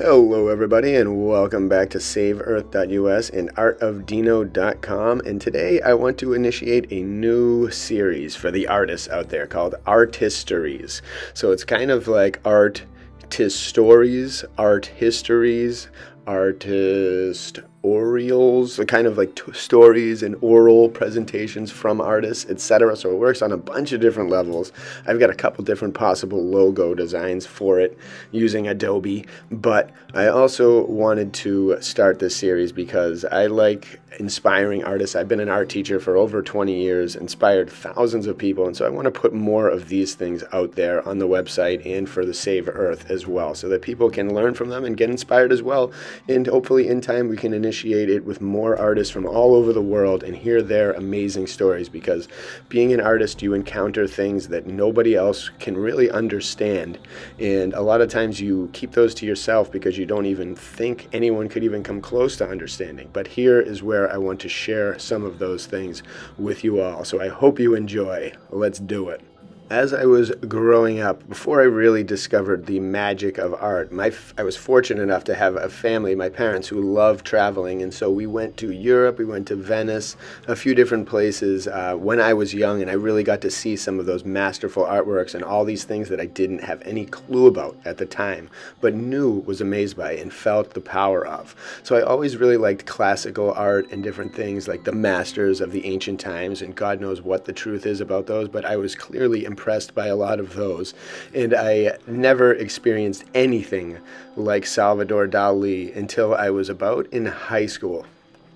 Hello everybody and welcome back to SaveEarth.us and artofdino.com, and today I want to initiate a new series for the artists out there called ARTiSTORIES. So it's kind of like ARTiSTORIES, art histories, artistorials, kind of like stories and oral presentations from artists, etc. So it works on a bunch of different levels. I've got a couple different possible logo designs for it using Adobe, but I also wanted to start this series because I like inspiring artists. I've been an art teacher for over 20 years, inspired thousands of people, and so I want to put more of these things out there on the website and for the Save Earth as well, so that people can learn from them and get inspired as well. And hopefully in time we can initiate it with more artists from all over the world and hear their amazing stories, because being an artist, you encounter things that nobody else can really understand, and a lot of times you keep those to yourself because you don't even think anyone could even come close to understanding. But here is where I want to share some of those things with you all, so I hope you enjoy. Let's do it. As I was growing up, before I really discovered the magic of art, I was fortunate enough to have a family, my parents, who loved traveling, and so we went to Europe, we went to Venice, a few different places when I was young, and I really got to see some of those masterful artworks and all these things that I didn't have any clue about at the time, but was amazed by and felt the power of. So I always really liked classical art and different things like the masters of the ancient times, and God knows what the truth is about those, but I was clearly impressed by a lot of those, and I never experienced anything like Salvador Dali until I was about in high school.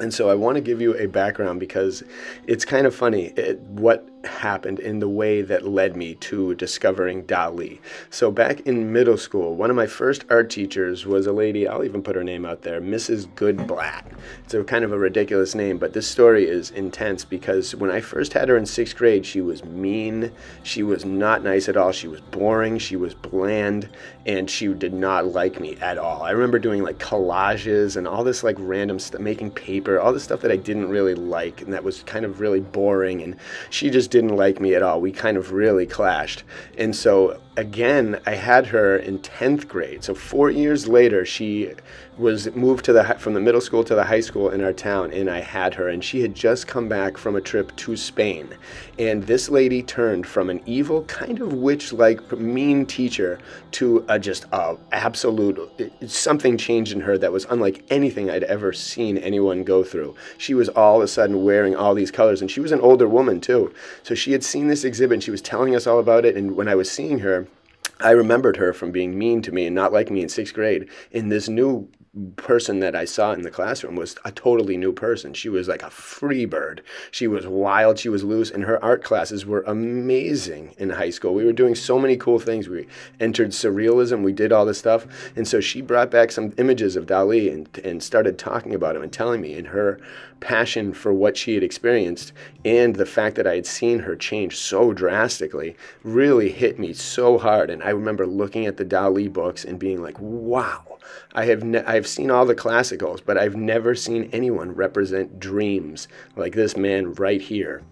And so I want to give you a background because it's kind of funny what happened in the way that led me to discovering Dali. So back in middle school, one of my first art teachers was a lady, I'll even put her name out there, Mrs. Goodblatt. It's a kind of a ridiculous name, but this story is intense because when I first had her in 6th grade, she was mean, she was not nice at all, she was boring, she was bland, and she did not like me at all. I remember doing like collages and all this like random stuff, making paper, all this stuff that I didn't really like and that was kind of really boring, and she just didn't like me at all. We kind of really clashed. And so again, I had her in 10th grade. So 4 years later, she was moved from the middle school to the high school in our town, and I had her, and she had just come back from a trip to Spain. And this lady turned from an evil, kind of witch-like, mean teacher to something changed in her that was unlike anything I'd ever seen anyone go through. She was all of a sudden wearing all these colors, and she was an older woman too. So she had seen this exhibit, and she was telling us all about it, and when I was seeing her, I remembered her from being mean to me and not liking me in 6th grade. And this new person that I saw in the classroom was a totally new person. She was like a free bird. She was wild, she was loose, and her art classes were amazing in high school. We were doing so many cool things. We entered surrealism, we did all this stuff, and so she brought back some images of Dali and started talking about him and telling me, and her passion for what she had experienced and the fact that I had seen her change so drastically really hit me so hard. And I remember looking at the Dali books and being like, wow, I've seen all the classicals, but I've never seen anyone represent dreams like this man right here.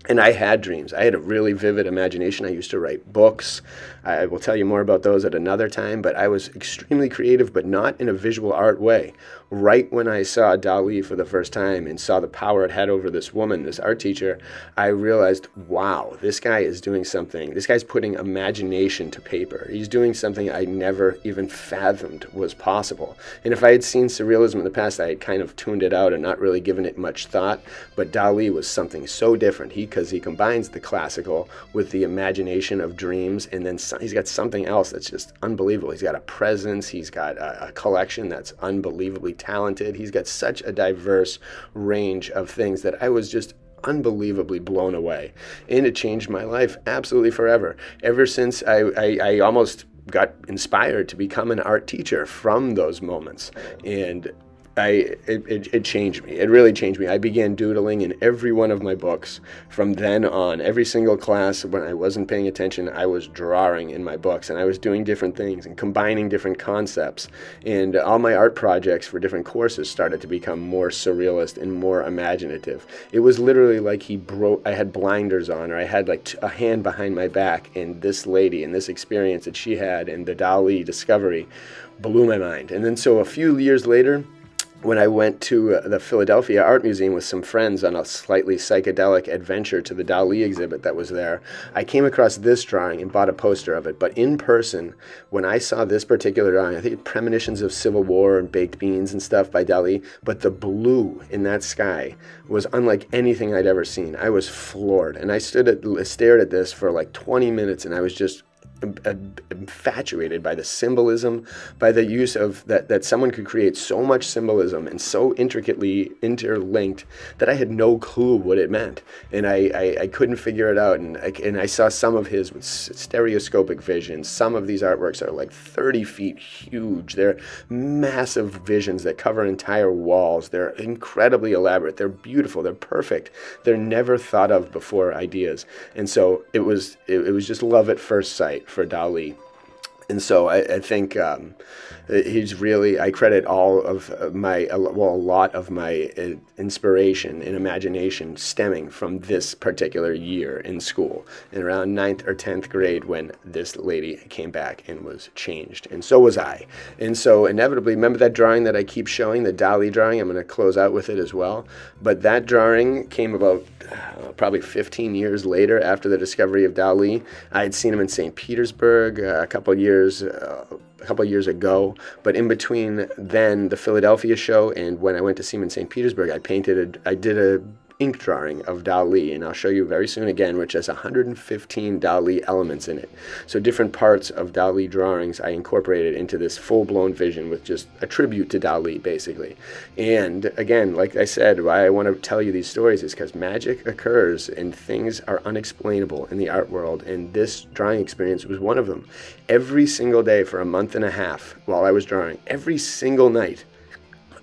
And I had dreams. I had a really vivid imagination. I used to write books. I will tell you more about those at another time, but I was extremely creative, but not in a visual art way. Right when I saw Dali for the first time and saw the power it had over this woman, this art teacher, I realized, wow, this guy is doing something. This guy's putting imagination to paper. He's doing something I never even fathomed was possible. And if I had seen surrealism in the past, I had kind of tuned it out and not really given it much thought, but Dali was something so different. Because he combines the classical with the imagination of dreams, and then he's got something else that's just unbelievable. He's got a presence, he's got a collection that's unbelievably talented. He's got such a diverse range of things that I was just unbelievably blown away. And it changed my life absolutely forever. Ever since I almost got inspired to become an art teacher from those moments. And it changed me. It really changed me. I began doodling in every one of my books from then on. Every single class when I wasn't paying attention, I was drawing in my books, and I was doing different things and combining different concepts. And all my art projects for different courses started to become more surrealist and more imaginative. It was literally like I had blinders on, or I had like a hand behind my back, and this lady and this experience that she had and the DALi discovery blew my mind. And then so a few years later, when I went to the Philadelphia Art Museum with some friends on a slightly psychedelic adventure to the DALi exhibit that was there, I came across this drawing and bought a poster of it. But in person, when I saw this particular drawing, I think Premonitions of Civil War and Baked Beans and stuff by DALi, but the blue in that sky was unlike anything I'd ever seen. I was floored, and I stared at this for like 20 minutes, and I was just infatuated by the symbolism, by the use of that someone could create so much symbolism and so intricately interlinked that I had no clue what it meant, and I couldn't figure it out. And I saw some of his with stereoscopic vision. Some of these artworks are like 30 feet huge. They're massive visions that cover entire walls. They're incredibly elaborate. They're beautiful. They're perfect. They're never thought of before ideas. And so it was just love at first sight for DALi. And so I think he's really, I credit all of my, well, a lot of my inspiration and imagination stemming from this particular year in school, in around 9th or 10th grade, when this lady came back and was changed. And so was I. And so inevitably, remember that drawing that I keep showing, the DALi drawing? I'm going to close out with it as well. But that drawing came about probably 15 years later after the discovery of DALi. I had seen him in St. Petersburg a couple of years ago, but in between then the Philadelphia show and when I went to see him in St. Petersburg, I did a ink drawing of DALi, and I'll show you very soon again, which has 115 DALi elements in it. So different parts of DALi drawings I incorporated into this full-blown vision with just a tribute to DALi, basically. And again, like I said, why I want to tell you these stories is because magic occurs and things are unexplainable in the art world, and this drawing experience was one of them. Every single day for a month and a half while I was drawing, every single night,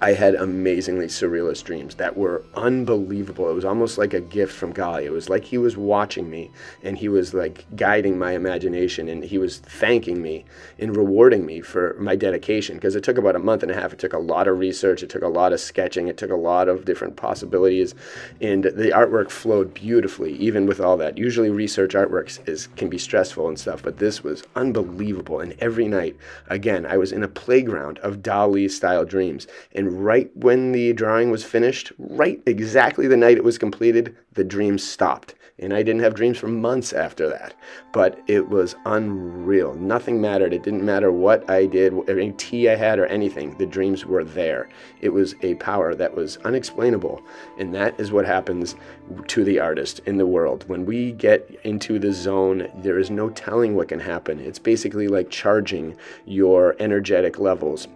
I had amazingly surrealist dreams that were unbelievable. It was almost like a gift from God. It was like he was watching me, and he was like guiding my imagination, and he was thanking me and rewarding me for my dedication, because it took about a month and a half. It took a lot of research. It took a lot of sketching. It took a lot of different possibilities, and the artwork flowed beautifully, even with all that. Usually research artworks can be stressful and stuff, but this was unbelievable. And every night, again, I was in a playground of DALi style dreams, and right when the drawing was finished, right exactly the night it was completed, the dreams stopped. And I didn't have dreams for months after that. But it was unreal. Nothing mattered. It didn't matter what I did, any tea I had or anything. The dreams were there. It was a power that was unexplainable. And that is what happens to the artist in the world. When we get into the zone, there is no telling what can happen. It's basically like charging your energetic levels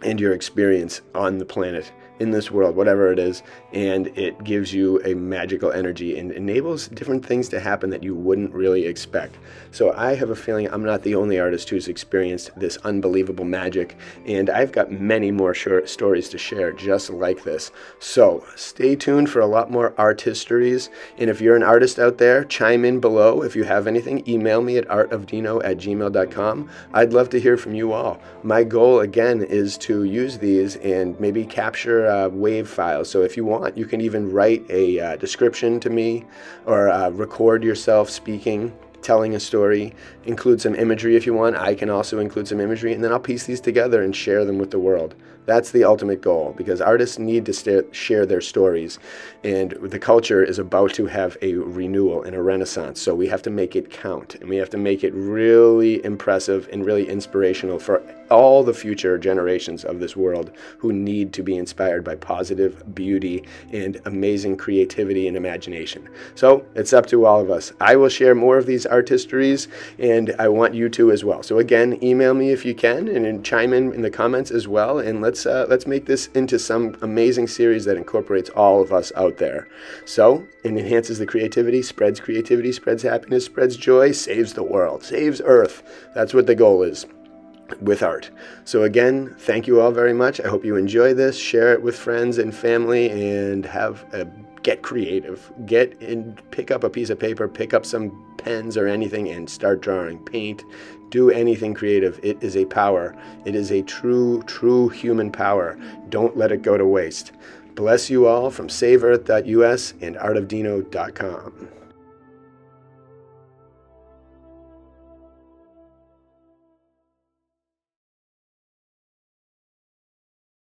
and your experience on the planet, in this world, whatever it is, and it gives you a magical energy and enables different things to happen that you wouldn't really expect. So I have a feeling I'm not the only artist who's experienced this unbelievable magic, and I've got many more short stories to share just like this. So stay tuned for a lot more art histories, and if you're an artist out there, chime in below. If you have anything, email me at artofdino@gmail.com. I'd love to hear from you all. My goal, again, is to use these and maybe capture wave files. So if you want, you can even write a description to me, or record yourself speaking, telling a story, include some imagery if you want. I can also include some imagery, and then I'll piece these together and share them with the world. That's the ultimate goal, because artists need to share their stories, and the culture is about to have a renewal and a renaissance, so we have to make it count, and we have to make it really impressive and really inspirational for all the future generations of this world who need to be inspired by positive beauty and amazing creativity and imagination. So it's up to all of us. I will share more of these art histories, and I want you to as well. So again, email me if you can, and then chime in the comments as well, and let's make this into some amazing series that incorporates all of us out there. So it enhances the creativity, spreads happiness, spreads joy, saves the world, saves Earth. That's what the goal is. with art. So again, thank you all very much. I hope you enjoy this. Share it with friends and family, and get creative. Pick up a piece of paper, pick up some pens or anything, and start drawing. Paint. Do anything creative. It is a power. It is a true human power. Don't let it go to waste. Bless you all from SaveEarth.us and artofdino.com.